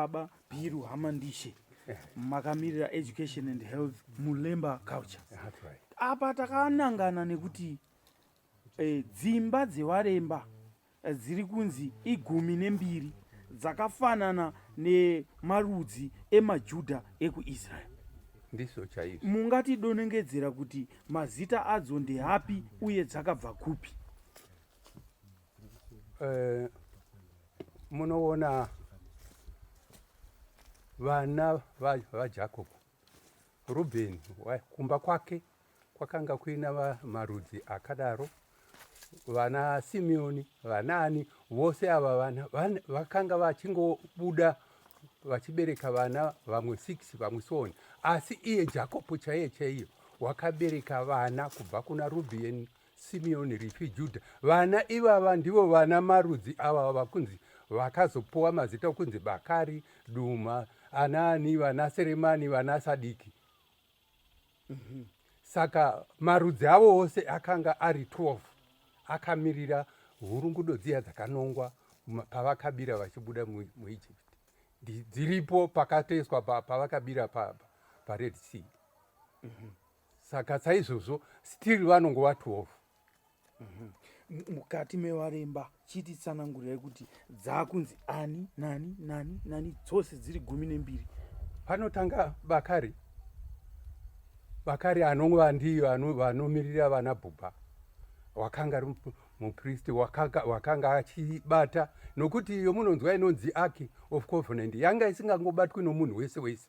baba Biru Hamandishe makamirira education and health mulemba culture. Apa takanangana nekuti dzimba dzevaremba dziri kunzi 12 dzakafanana nemarudzi emajudha ekuIsrael. Ndiso chaizvo. Mungatidonengedzera kuti mazita adzo ndehapi uye dzakabva kupi? Munoona vana vaJacob, Rubeni kumba kwake kwakanga kuina marudzi akadaro, vana Simeoni, vanani vose ava vana vakanga vachingobuda vachibereka vana vamwe 6 vamwe soni, asi iye Jacob chaiyo wakabereka vana kubva kuna Rubeni, Simeoni, Levi, Judha. Vana ivava ndivo vana marudzi ava vakunzi vakazopuwa mazita okunzi Bakari, Duma, Anani, vana Seremani, vana Sadiki. Saka marudzi avo ose akanga ari 12 akamirira hurungudo dziya dzakanongwa pavakabira vachibuda muEgypt. Dziripo pakatoiswa pavakabira paRed Sea. Saka saizvozvo still vanongova 12. Mukati mevaremba chititsanangurai kuti dzakunzi ani nani dzose dziri 12. Panotanga Bakari anongova ndiyo vanomirira vana Bhubha, wakanga ari mupristi wakanga achibata, nokuti iyo munonzwa inonzi Ark of Covenant yanga isingangobatwi nomunhu wese.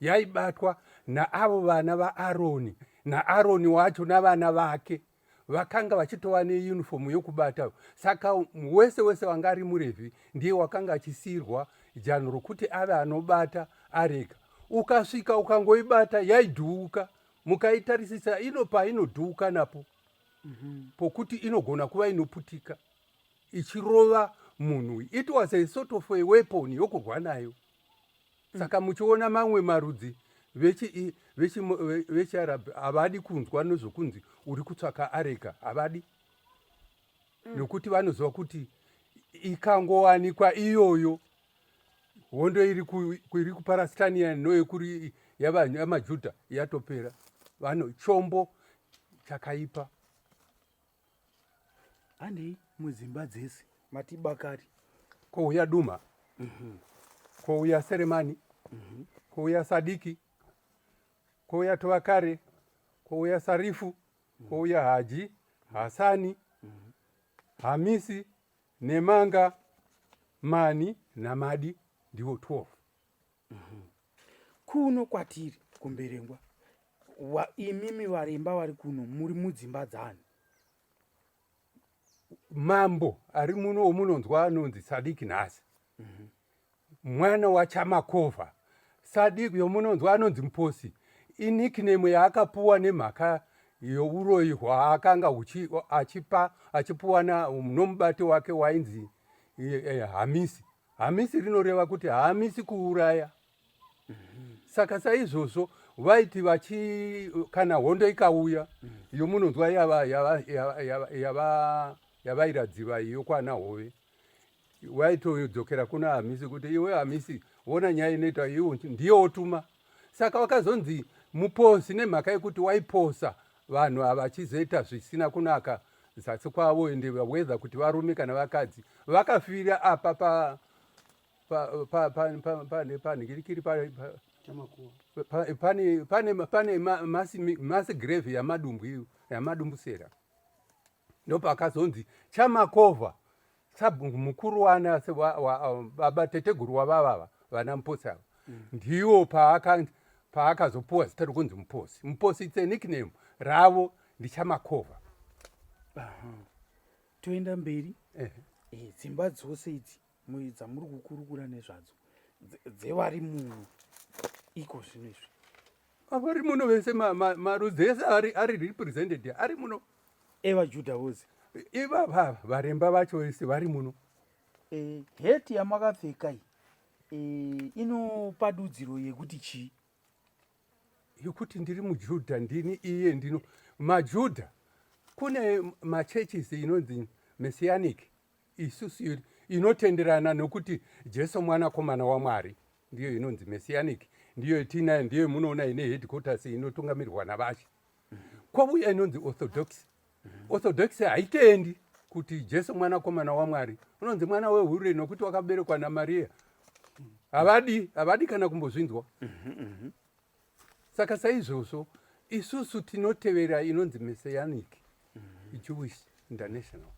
Yaibatwa naavo vana vaAroni, naAroni wacho navana vake vakanga vachitova neunifomu yokubata. Saka wese wanga ari muRevhi ndiye wakanga achisiyirwa janhu rokuti ave anobata areka. Ukasvika ukangoibata yaidhuuka, mukaitarisisa painodhuuka napo, pokuti inogona kuva inoputika ichirova munhu. It was a sort of a weapon yokurwa nayo. Saka muchiona mamwe marudzi vechiArabhu havadi kunzwa nezvokunzi uri kutsvaka areka, havadi. Nokuti vanoziva kuti ikangowanikwa iyoyo, hondo iri kuPalestine noyekuri yamaJudha yatopera. Chombo chakaipa. Andei mudzimba dzese mati Bakari, kouya Duma, kouya Seremani, kouya Sadiki, kouya Tovakare, kouya Sarifu, kouya Haji, Hasani, Hamisi, Nemanga, Mani naMadi, ndivo 12. Kuno kwatiri kuMberengwa, imimi varemba vari kuno muri mudzimba dzani? Mambo ari muno womunonzwa anonzi Sadiki nhasi, mwana waChamakova. Sadiki yomunonzwa anonzi Muposi, inikname yaakapuwa nemhaka youroyi hwaakanga achipuwa nomubati wake wainzi Hamisi. Hamisi rinoreva kuti Hamisi kuuraya. Saka saizvozvo vaiti kana hondo ikauya yomunonzwa yavairadziva iyo kwana Hove, vaitodzokera kuna Hamisi kuti iwe Hamisi, wona nyaya inoita iwe ndiye wotuma. Saka vakazonzi Muposi nemhaka yekuti waiposa vanhu ava vachizoita zvisina kunaka zasi kwavo, ende whether kuti varume kana vakadzi. Vakafira apa panhikirikiri pane masi grave yamadumbusera, ndopakazonzi Chamakova mukuru wana baba teteguru wavava vana Muposi ava, ndiwo paakazopuwa zita rokunzi Muposi. Muposi it's a nickname ravo ndiChamakova. Toenda mberi. Dzimba dzose idzi dzamuri kukurukura nezvadzo dzevari muno iko zvino izvi, avari muno vese marudzi ese ari represented ari muno evaJudha vose ivava varemba vacho vese vari muno. Heti yamakapfeka inopa dudziro yekuti chii? Yokuti ndiri muJudha, ndini iye ndino maJudha. Kune machurches inonzi Messianic isusu inotenderana nokuti Jesu mwanakomana waMwari, ndiyo inonzi messianic, ndiyo tinayo, ndiyo munoona ine headquarters inotungamirirwa navashe. Kwauya inonzi orthodox. Orthodox haitendi kuti Jesu mwanakomana waMwari, unonzi mwana wehure nokuti wakaberekwa naMaria. Havadi kana kumbozvinzwa. Saka saizvozvo isusu tinotevera inonzi messianic Jewish International,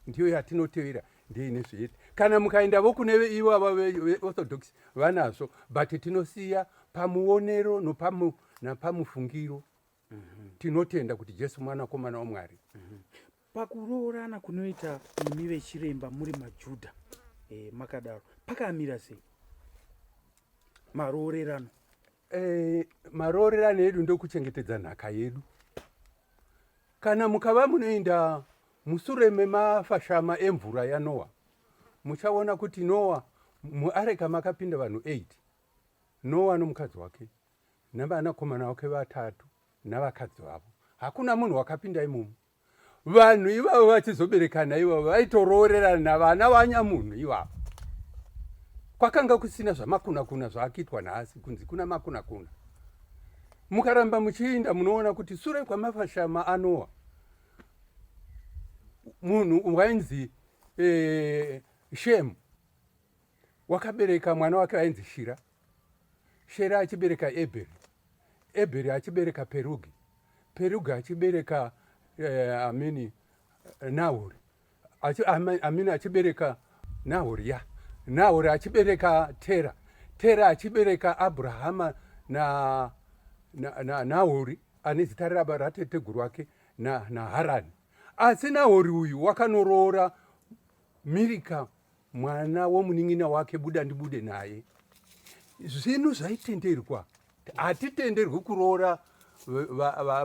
ndiyo yatinotevera, ndiyo ine zvedu. Kana mukaendavo kune ivo ava veorthodox vanazvo, but tinosiya pamuonero napamufungiro. Tinotenda kuti Jesu mwanakomana waMwari. Pakuroorana kunoita imi vechiremba muri maJudha makadaro, pakamira sei maroorerano? Maroorerano edu ndokuchengetedza nhaka yedu. Kana mukava munoenda musure memafashama emvura yaNoa, muchaona kuti Noa muareka makapinda vanhu 8. Noa nomukadzi wake navanakomana vake 3 navakadzi vavo. Hakuna munhu wakapinda imomo. Vanhu ivavo vachizoberekana ivavo vaitoroorerana navana vanyamunhu ivavo. Kwakanga kusina zvamakuna-kuna zvaakiitwa nhasi, kunzi kuna makuna-kuna. Mukaramba muchiinda munoona kuti sure kwamafashama aNoa, munhu wainzi Shemu wakabereka mwana wake wainzi Shira. Shira achibereka Ebheri. Ebheri achibereka Perugi. Perugi achibereka Nahori. Amini achibereka Nahori, ya. Nahori achibereka Tera. Tera achibereka Abrahama na Nahori ane zita rateteguru wake na Harani. Asi Nahori uyu wakanoroora Mirika mwana womunin'ina wake buda ndibude naye. Zvinhu zvaitenderwa. Hatitenderwi kuroora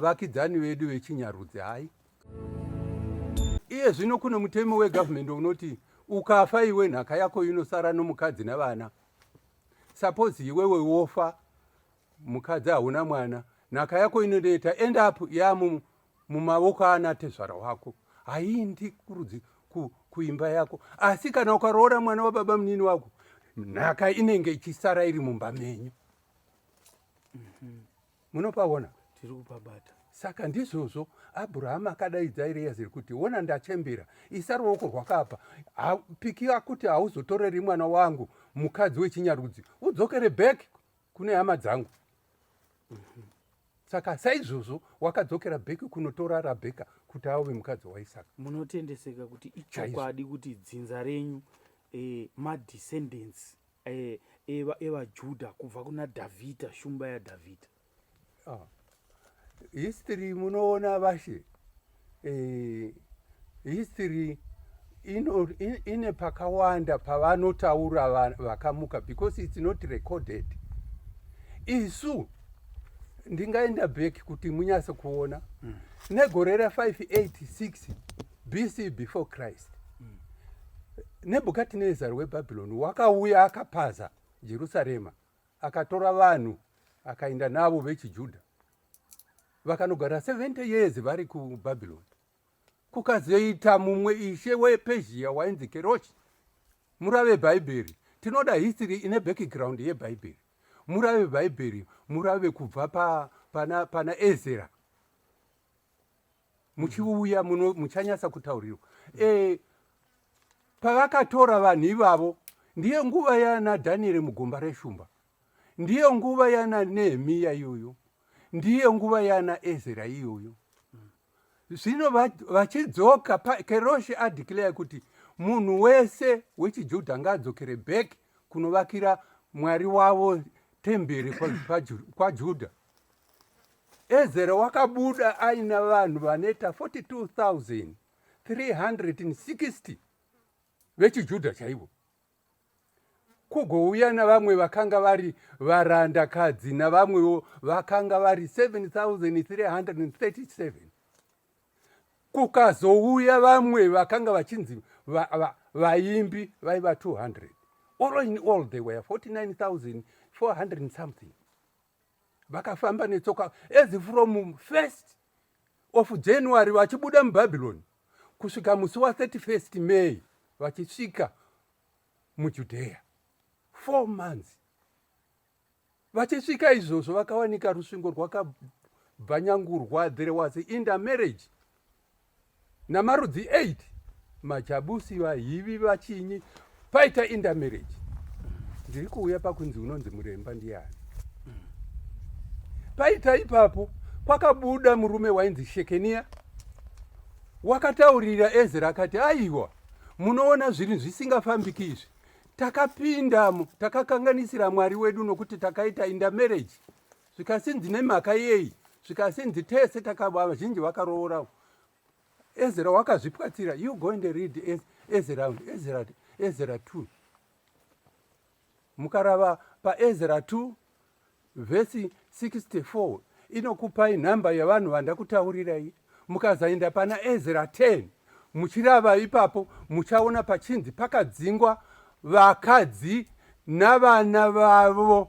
vakidzani vedu vechinyarudzi, hai. Iye zvino kuno mutemo wegovernment unoti ukafa iwe nhaka yako inosara nomukadzi navana. Suppose iwewe wofa, mukadzi hauna mwana, nhaka yako inoita end up mumawoko anatezvara wako, haindi kurudzi kuimba yako. Asi kana ukaroora mwana wababa munini wako, nhaka inenge ichisara iri mumba menyu. Munopaona? Tiri kupabata. Saka ndizvozvo Abrahama akadaidza Eriezeri kuti ona ndachembera, isa ruoko rwakapa, pikiwa kuti hauzotoreri mwana wangu mukadzi wechinyarudzi, udzokere back kune hama dzangu. Saka saizvozvo wakadzokera back kunotora Rabheka kuti ave mukadzi waIsaka. Munotendeseka kuti ichokwadi kuti dzinza renyu madescendants evaJudha kubva kuna Dhavhidha, shumba yaDhavhidha? History munoona vashe, history ine pakawanda pavanotaura vakamuka, because it's not recorded. Isu ndingaenda back kuti munyase kuona negore ra586 BC before Christ, Nebukadnezar weBhabhiloni wakauya akapaza Jerusarema, akatora vanhu akaenda navo vechiJudha, vakanogara 70 years vari kuBhabhiloni. Kukazoita mumwe ishe wePezhia wainzi Keroshi. Murave Bhaibheri, tinoda history ine background yeBhaibheri. Murave Bhaibheri, murave kubva pana Ezra. Muchiuya muchanyasa kutaurirwa. Pavakatora vanhu ivavo, ndiyo nguva yana Dhanieri mugomba reshumba, ndiyo nguva yana Nehemiya iyoyo, ndiyo nguva yana Ezra iyoyo. Zvino vachidzoka, Keroshi adeclare kuti munhu wese wechiJudha ngaadzokere back kunovakira Mwari wavo temberi kwaJudha. Ezra wakabuda aina vanhu vaneta 42,360 vechiJudha chaivo. Kugouya navamwe vakanga vari varandakadzi navamwewo vakanga vari 7,337. Kukazouya vamwe vakanga vachinzi vaimbi vaiva 200. All in all they were 49,400 something. Vakafamba netsoka as from 1st of January vachibuda muBhabhiloni kusvika musi wa31st May vachisvika muJudea. 4 months vachisvika izvozvo vakawanika rusvingo rwakabvanyangurwa. There was intermarriage namarudzi 8, majabusi, vahivi, vachinyi, paita intermarriage. Ndiri kuuya pakunzi unonzi Muremba ndiani. Paita ipapo kwakabuda murume wainzi Shekenia, wakataurira Ezra akati, aiwa, munoona zvinhu zvisingafambiki izvi, takapindamo takakanganisira Mwari wedu nokuti takaita intermarriage, zvikasinzi nemhaka yei, zvikasinzi tese vazhinji vakaroora. Ezra wakazvipwatsira. You go and read Ezra 2. Mukarava paEzra 2 vhesi 64 inokupai nhamba yavanhu vandakutaurirai. Mukazaenda pana Ezra 10 muchirava ipapo muchaona pachinzi pakadzingwa vakadzi navana vavo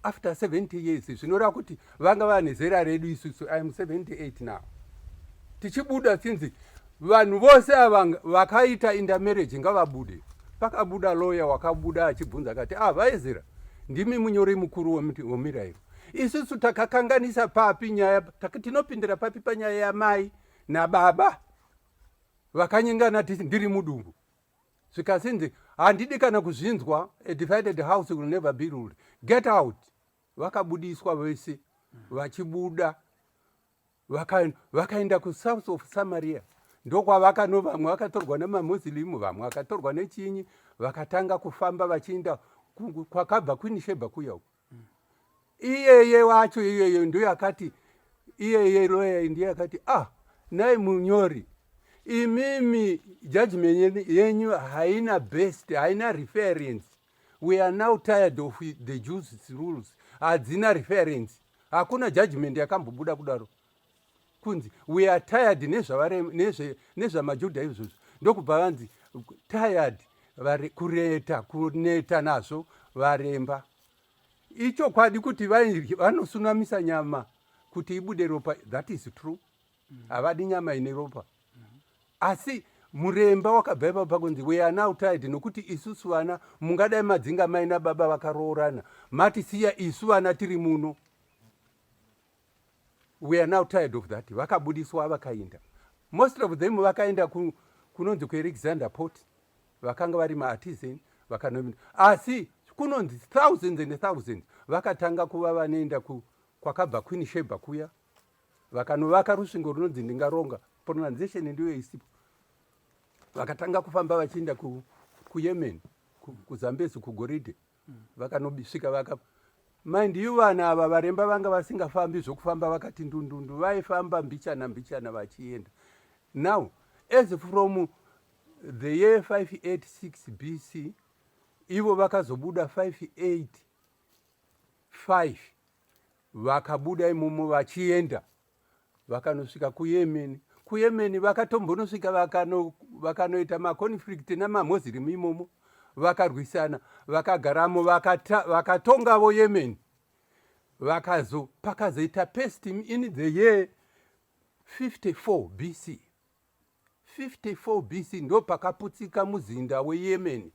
after 70 years. Zvinoreva kuti vanga vane zera redu isusu. I am 78 now. Tichibuda chinzi vanhu vose ava vakaita intermarriage ngavabude. Pakabuda lawyer wakabuda achibvunza akati, vaEzra, ndimi munyori mukuru wemirayiro. Isusu takakanganisa papi nyaya, tinopindira papi panyaya yamai nababa vakanyengana tisi ndiri mudumbu. Zvikasinzi handidi kana kuzvinzwa, a divided house will never be ruled. Get out. Vakabudiswa vese, vachibuda vakaenda kusouth of Samaria. Ndokwavakano vamwe vakatorwa nemamuslimu, vamwe vakatorwa nechinyi, vakatanga kufamba vachienda kwakabva Queen Sheba kuya uko. Iyeye wacho iyeye ndiye akati, iyeye lawyer ndiye akati, nai munyori, imimi judgment yenyu haina best, haina reference. We are now tired of the Jews' rules. Hadzina reference. Hakuna judgment yakambobuda kudaro. Kunzi we are tired nezvamajudha izvozvo. Ndokubva vanzi tired, kuneta nazvo varemba. Icho kwadi kuti vanosunamisa nyama kuti ibude ropa. That is true. Havadi nyama ine ropa. Asi Muremba wakabva ipapo kunzi we are now tired, nokuti isusu vana mungadai madzinga mai nababa vakaroorana, matisiya isu vana tiri muno. We are now tired of that. Vakabudiswa vakaenda. Most of them vakaenda kunonzi kuAlexander Port. Vakanga vari maartisan vakanomina. Asi kunonzi thousands and thousands vakatanga kuva vanoenda kwakabva Queen Sheba kuya. Vakanovaka rusvingo runonzi Ndingaronga. Pronunciation ndiyo isipo. Vakatanga kufamba vachienda kuYemen, kuZambezi, kuGoridhe. Vakanosvika mind you, vana ava varemba vanga vasingafambi zvokufamba vakati ndundundu, vaifamba mbichana vachienda. Now, as from the year 586 BC, ivo vakazobuda 585, vakabuda imomo vachienda, vakanosvika kuYemen. KuYemen vakatombonosvika vakanoita makonflict namamuslim imomo, vakarwisana, vakagaramo, vakatongavo Yemen. Pakazoita pest in the year 54 BC. 54 BC ndo pakaputsika muzinda weYemen.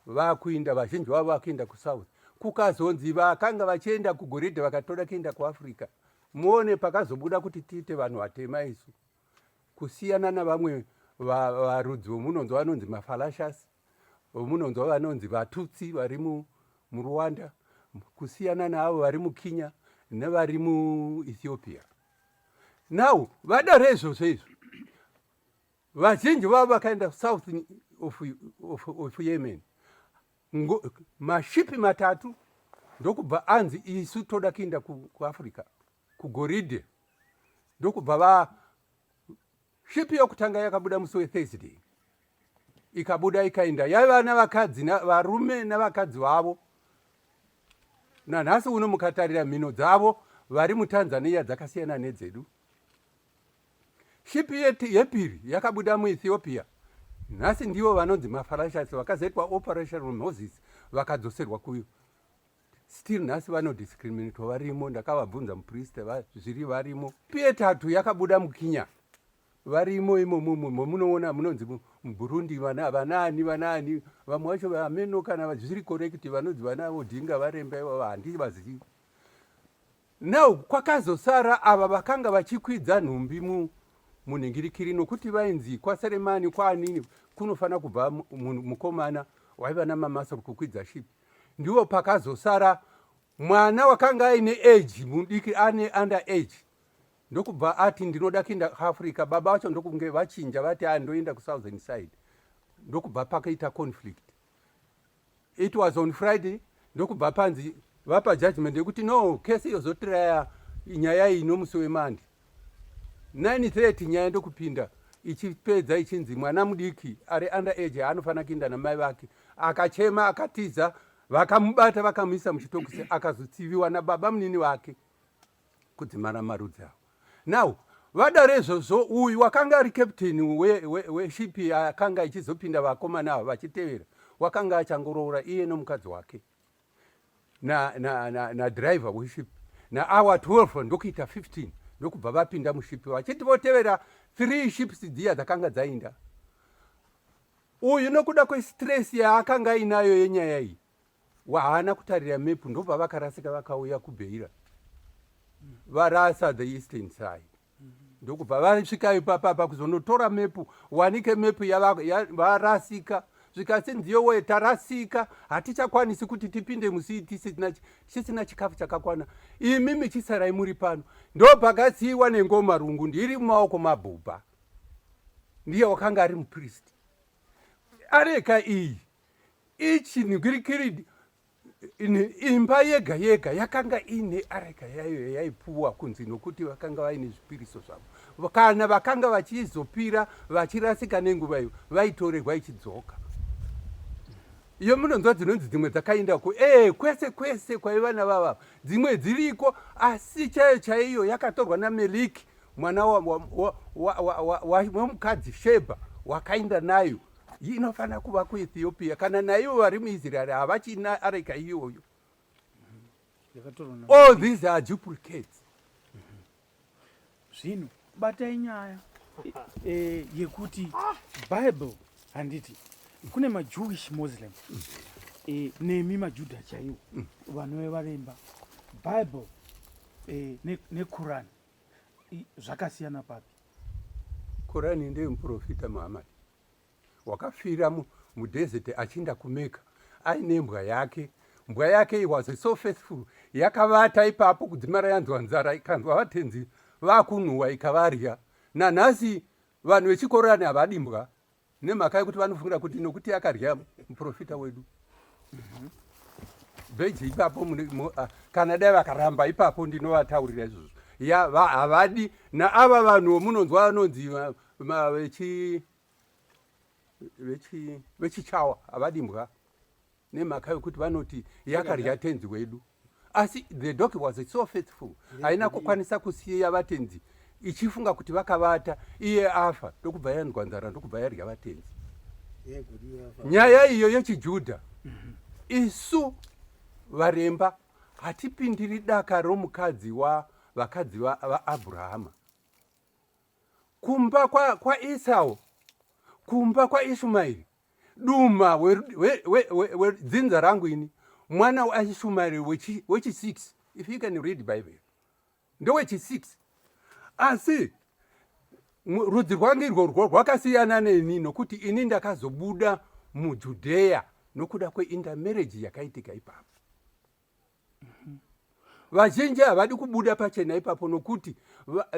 Vakuinda vazhinji vavo vakuenda kusouth. Kukazonzi vakanga vachienda kuGoridhe vakatoda kuenda kuAfrica. Muone pakazobuda kuti tiite vanhu vatema isu. Kusiyana navamwe varudzi vomunonzwa vanonzi maFalashas, vomunonzwa vanonzi vaTutsi vari muRwanda, kusiyana navo vari muKenya nevari muEthiopia. Now, vadare izvozvo izvo, vazhinji vavo vakaenda south of Yemen. Mashipi matatu ndokubva anzi isu toda kuenda kuAfrica, kuGoridhe. Ndokubva shipi yokutanga yakabuda musi weThursday, ikabuda ikaenda, yaiva navakadzi, varume navakadzi vavo. Nanhasi uno mukatarira mhino dzavo vari muTanzania dzakasiyana nedzedu. Shipi yepiri yakabuda muEthiopia. Nhasi ndivo vanonzi maFalashas vakazoitwa Operation Moses vakadzoserwa kuyo. Still nhasi vanodiscriminatwa varimo. Ndakavabvunza muprista zviri varimo. Shipi yetatu yakabuda muKenya. Varimo imomo munoona munonzi muburundi vanani vamwe vacho vameno kana zviri korekti vanonzi vana vodhinga varemba ivavo handivazivi. Now kwakazosara ava vakanga vachikwidza nhumbi munhingirikiri nokuti vainzi kwaseremani kwanini kunofana kubva mukomana waiva namamasa kukwidza shipi. Ndiwo pakazosara mwana wakanga aine age mudiki ane under age ndokubva ati ndinoda kuenda kuAfrica. Baba vacho ndokunge vachinja vati andoenda kusouthern side. Ndokubva pakaita conflict. It was on Friday. Ndokubva panzi vapa judgment yekuti no kesi yozotiraya nyaya iyi nomusi weMande 9:30 nyaya ndokupinda ichipedza ichinzi mwana mudiki ari under age anofana kuenda namai vake. Akachema akatiza vakamubata vakamuisa muchitokisi akazotsiviwa nababa munini wake kudzimara marudzi avo. Now vadare izvozvo uyu wakanga ari captain weshipi akanga ichizopinda vakomana ava vachitevera wakanga achangoroora iye nomukadzi wake na driver weshipi nahour 12 ndokuita 15 ndokubva vapinda mushipi vachiti votevera 3 ships dziya dzakanga dzainda. Uyu nokuda kwestress yaakanga ainayo yenyaya iyi haana kutarira mepu ndobva vakarasika vakauya kuBeira varasa the eastern side. Ndokubva vasvika ipapapa kuzonotora mepu wanike mepu varasika zvikatsinziyowe tarasika hatichakwanisi kuti tipinde musii tisina chikafu chakakwana imi michisarai muri pano. Ndopakatsiyiwa nengoma rungu ndiri mumaoko maBhubha ndiye wakanga ari mupriest. Areka iyi ichinhingirikiri imba yega yega yakanga ine areka yayo yaipuwa kunzi nokuti vakanga vaine zvipiriso zvavo kana vakanga vachizopira vachirasika nenguva iyo vaitorerwa ichidzoka. Iyo munonzwa dzinonzi dzimwe dzakaindako kwese kwese kwaiva navava dzimwe dziriko asi chaiyo chaiyo yakatorwa naMeliki mwana wemukadzi Sheba wakaenda nayo. Inofana kuva kuEthiopia kana naivo vari muIsraeri havachina areka iyoyo. All these are duplicates. Zvino batai nyaya yekuti Bible handiti kune maJewish Muslim nemi maJudha chaiwo vanove varemba Bible neQuran zvakasiyana papi? Quran ndeyemuprofita Muhammad wakafira mudesert achinda kumeka aine mbwa yake. Mbwa yake was so faithful yakavata ipapo kudzimara yanzwa nzara ikanzwa vatenzi vakunhuhwa ikavarya. Nanhasi vanhu vechikorani havadi mbwa nemhaka yekuti vanofungira kuti nokuti akarya muprofita wedu bheji ipapo kana dai vakaramba ipapo ndinovataurira izvozvo havadi. Naava vanhu munonzwa vanonzi vechichawa havadi mbwa nemhaka yokuti vanoti yakarya tenzi wedu. Asi the dog was so faithful haina kukwanisa kusiya vatenzi ichifunga kuti vakavata iye afa ndokubva yanzwa nzara ndokubva yarya vatenzi. Nyaya iyo yechiJudha isu varemba hatipindiri daka romukadzi vakadzi vaAbhurahama. Kumba kwaEsau kumba kwaIshumaeri duma dzinza rangu ini mwana waIshumaeri wechi6 if you can read Bible ndowechi6 asi rudzi rwangu irworwo rwakasiyana neni nokuti ini ndakazobuda muJudhea nokuda kweintermarriage yakaitika ipapo. Vazhinji havadi kubuda pachena ipapo nokuti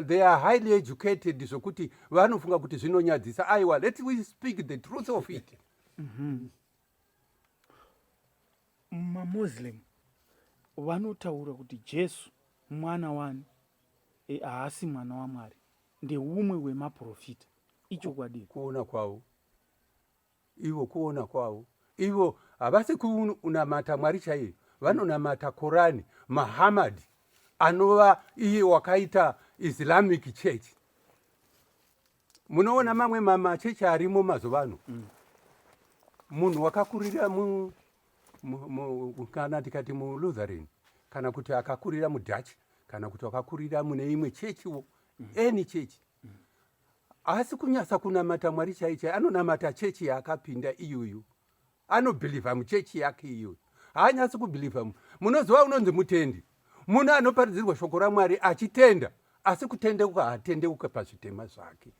they are highly educated zvokuti vanofunga kuti zvinonyadzisa. Aiwa, let we speak the truth of it. MaMuslim vanotaura kuti Jesu mwana wani haasi mwana waMwari ndeumwe wemaprofita. Ichokwadi kuona kwavo ivo havasi kunamata Mwari chaiye vanonamata Korani Muhammad anova iye wakaita Islamic Church. Munoona mamwe mamachechi arimo mazuva ano munhu wakakurira kana tikati muLutheran kana kuti akakurira muDutch kana kuti akakurira mune imwe chechiwo any church asi kunyasa kunamata Mwari chaichai. Anonamata chechi yaakapinda iyoyo, anobhilivha muchechi yake iyoyo, haanyasi kubhilivha. Munoziva unonzi mutendi, munhu anoparidzirwa shoko raMwari achitenda, asi kutendeuka haatendeuka pazvitema zvake.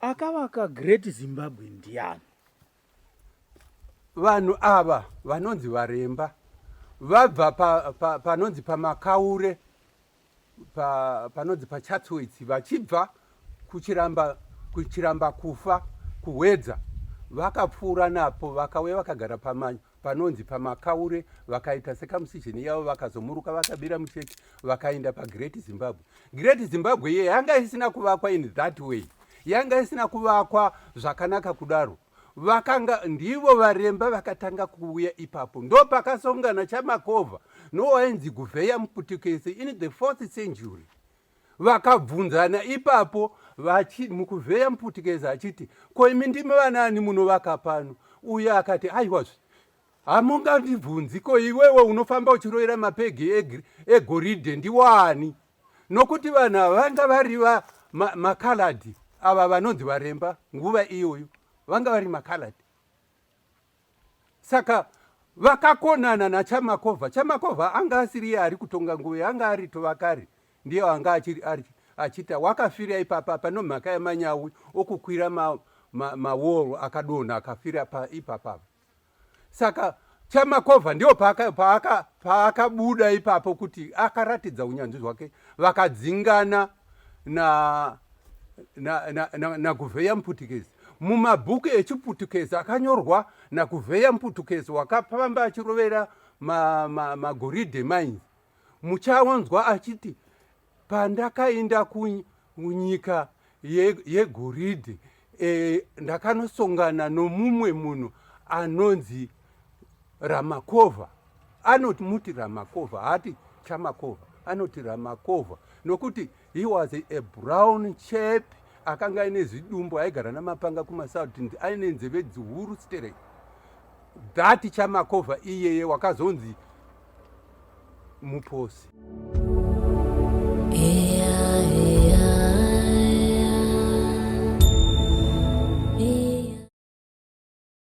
Akavaka Great Zimbabwe ndiani? Vanhu ava vanonzi varemba vabva panonzi pamakaure, panonzi paChatsworth, vachibva kuchiramba kufa kuhwedza, vakapfuura napo vakauya vakagara panonzi pamakaure, vakaita sekamusijini yavo, vakazomuruka vakabira muchechi, vakaenda paGreat Zimbabwe. Great Zimbabwe iye yanga isina kuvakwa in that way, yanga isina kuvakwa zvakanaka kudaro. Vakanga ndivo varemba vakatanga kuuya ipapo, ndo pakasongana Chamakovha nowainzi Guvheya Muputukezi in the 4th century. Vakabvunzana ipapo, Muguvheya Muputukezi achiti, ko imi ndimi vanani munovaka pano? Uye akati, aiwazve, hamungandibvunzi, ko iwewe unofamba uchirovera mapegi egoridhe ndiwani? Nokuti vanhu ava vanga vari makaladhi, ava vanonzi varemba nguva iyoyo vanga vari makaladhi. Saka vakakonana naChamakovha. Chamakovha anga asiri ari kutonga nguva, anga ari tovakari, ndiye anga achita wakafira ipapa panomhaka yamanyawi okukwira mawall akadonha akafira ipapapa. Saka Chamakovha ndio paakabuda ipapo kuti akaratidza unyanzvi hwake, vakadzingana naGuvheya Muputukezi. Mumabhuku echiPutukezi akanyorwa naGuvheya Muputukezi wakafamba achirovera magoridhe mines, muchawanzwa achiti, pandakaenda kunyika yegoridhe ndakanosongana nomumwe munhu anonzi Ramakovha. Anoti muti Ramakovha, hati Chamakovha, anoti Ramakovha, nokuti he was a brown chap, akanga aine zvidumbu, aigara namapanga kumasouth, aine nzeve dzihuru straight. That Chamakovha iyeye wakazonzi muposi.